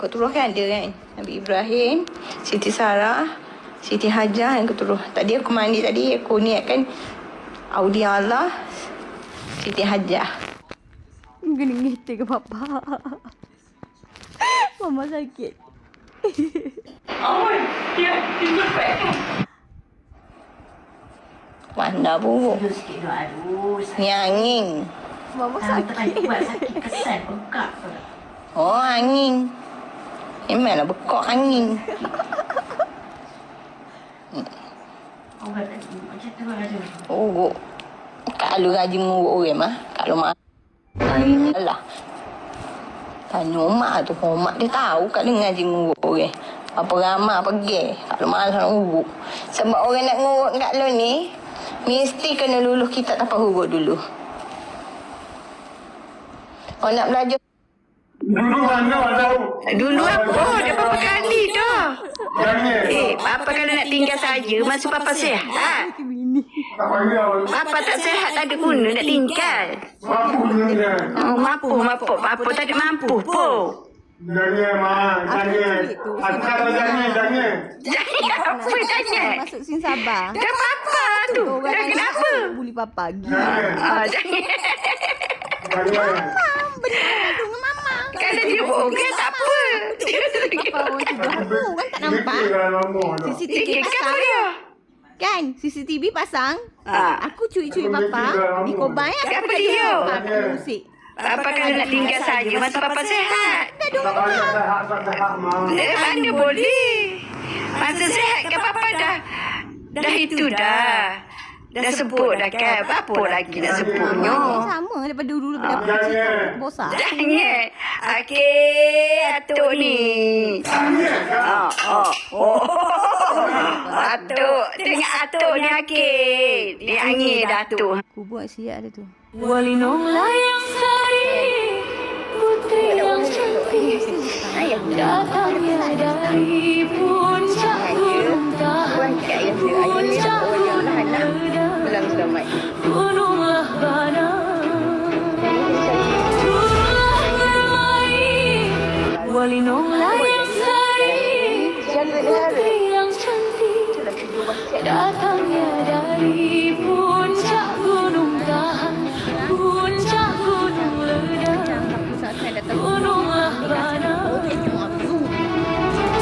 Keturuh kan ada kan, Nabi Ibrahim, Siti Sarah, Siti Hajar yang keturuh. Tadi aku mandi tadi, aku niatkan Aulia Allah, Siti Hajar. Kena ngetik ke papa. Mama sakit. Dia perfect. Mana buruk? Ni angin. Mama sakit. Kesan bengkak. Oh, angin. Memanglah bekak angin. Orang tadi macam tu ada. Urut. Kalau gaji mengurut orang mah. Kalau mak. Alah. Tanya mak tu. Mak dia tahu kalau ngaji mengurut orang. Apa ramai pergi. Kalau malas nak urut. Sebab orang nak ngurut kat lu ni. Mesti kena lulus kitab tapak huruf dulu. Kalau nak belajar. Dulu mana tahu? Dulu apa? Dah berapa kali dah. Jangan. Papa kalau nak tinggal saja, masa Papa sehat. Tak payah. Papa tak sehat, tak ada guna nak tinggal. Mampu dia. Oh, mampu. Papa tak ada mampu pun. Jangan, Mak. Jangan. Aku kata jangan. Jangan apa tanya? Masuk sini sabar. Dah Papa tu. Dah kenapa? Bully papa lagi. Jangan. Jangan. Jangan. Benar tu dengan mama. Kalau dia bohong kan tak apa. Papa orang tidur aku kan tak nampak. Fikirlah lama dah. CCTV Kan pasang. ya? Kan? CCTV pasang. Aku curi-curi papa. Di kobai Apa aku dia? Papa musik. Papa kalau nak tinggal saja, masa Papa sehat. Dah dua Tak payah sehat, Mak. Mana boleh. Masa sehat kan Papa dah itu dah. Dah sebut dah kan. Apa lagi nak sebutnya? sama daripada dulu daripada Jangan. kecil bosan. Jangan. Okey, atuk ni. Atuk. Tengok atuk ni okey. Dia angin dah atuk. Aku buat siap dia tu. Walinong layang sari, putri yang cantik, datangnya dari puncak gunung tahan, puncak gunung ledak, gunung Lahbana. Turunlah bermain, walinong layang sari, putri yang cantik, datangnya dari puncak gunung tahan, puncak gunung ledak, gunung Lahbana.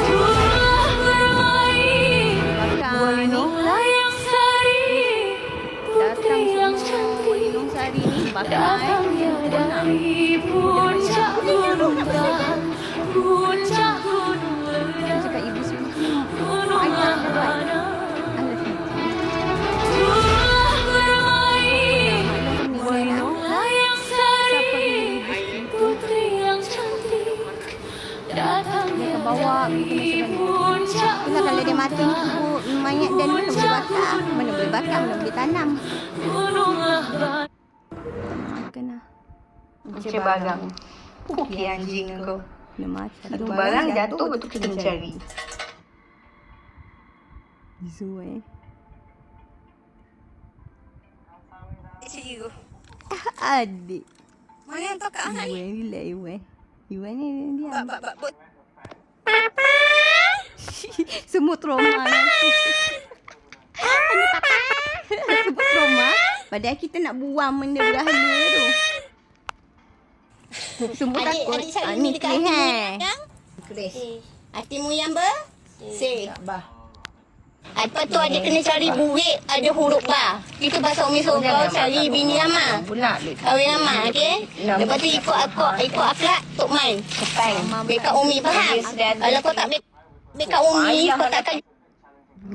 Turunlah bermain, walinong layang sari, putri yang cantik, datangnya dari puncak gunung tahan, puncak gunung ledak, Cakap ibu sendiri. gunung Lahbana. Turunlah bermain, walinong layang sari, putri yang cantik, datangnya Bawa dari puncak Itulah kalau dia mati gunung ibu mayat dan mana boleh bakar. Mana boleh bakar, mana boleh tanam. gunung Lahbana. Kena. Macam barang. Okey anjing kau. Kena mati. Satu barang jatuh, betul kita mencari. Zoo Adik. Mana yang tak anak ni? Iwan relax Iwan. Iwan ni dia. Semua trauma nanti. Ini papa. Semua trauma. Padahal kita nak buang benda berhala tu. Semua takut. Adik saya Ni dekat clear hati kan? Chris. Hatimu yang ber? C. Apa tu ada kena cari burik, ada huruf ba. Kita bahasa Umi Surga cari bini lama. Pula Kahwin lama, okey? Lepas tu ikut akhlak Tok Man. Beka Umi faham? Kalau kau tak beka Umi, kau takkan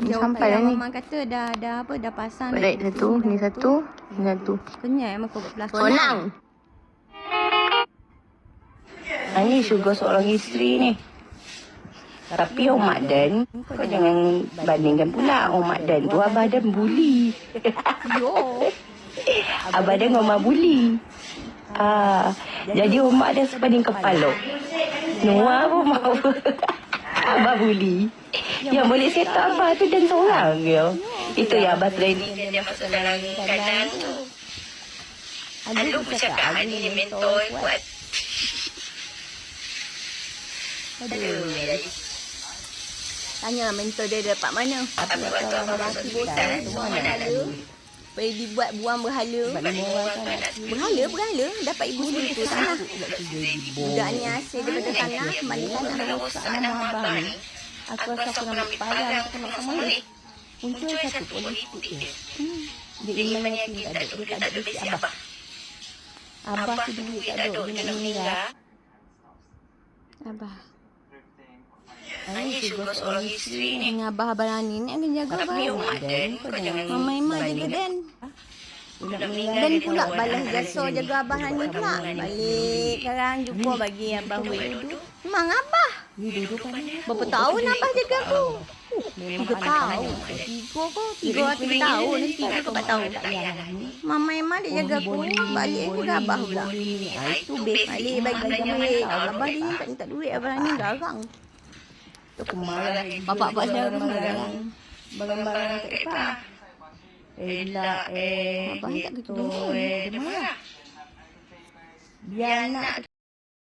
sampai dah ni. Mama kata dah apa dah pasang. Baik satu, ni satu, ni satu. Kenyai memang kau buat pelakon. Senang. Ini syurga seorang isteri ni. Tapi Om Mak Dan, kau jangan bandingkan pula. Om Mak Dan tu Abah Dan buli. Yo. Abah Dan Mama buli. Jadi Om Mak Dan sepaling kepala. Noah pun mau. Abah buli. Yang boleh set up Abah tu dan seorang je. Itu yang Abah training dia masuk dalam kanan tu. Alu pun cakap hari ni mentor kuat. Aduh, Tanya mentor dia dapat mana. apa buat tu Abah masuk sebutan. Semua nak ada. Boleh dibuat buang berhala. Berhala. Dapat ibu sendiri tu tanah. Budak ni hasil daripada tanah. Kembali tanah. Rosak nama Abah ni. Aku rasa aku nak payah. Aku nak sama dia. Muncul satu politik dia. Dia ingin menyakiti tak ada. Dia tak ada besi Abah. Abah tu duit tak ada. Dia nak meninggal. Abah. Ini juga seorang isteri ni. Dengan Abah berani ni akan jaga Kau Abah. punya umat Dan. Kau jangan Mama Imah jaga Dan. Dan pula balas jasa jaga Abah ni pula. Balik sekarang jumpa bagi Abah wuduk. Memang Abah. Berapa tahun Abah jaga aku? 3 tahun. 3 tahun. 3 ke 4 tahun. Mama Imah dia jaga aku. Balik jaga Abah pula. Itu best. Balik bagi duit. Abah dia tak minta duit. Abah ni garang. Bapak saudara marah. Barang-barang tak apa. Elak Abah ni tak gitu. Dia marah. Dia nak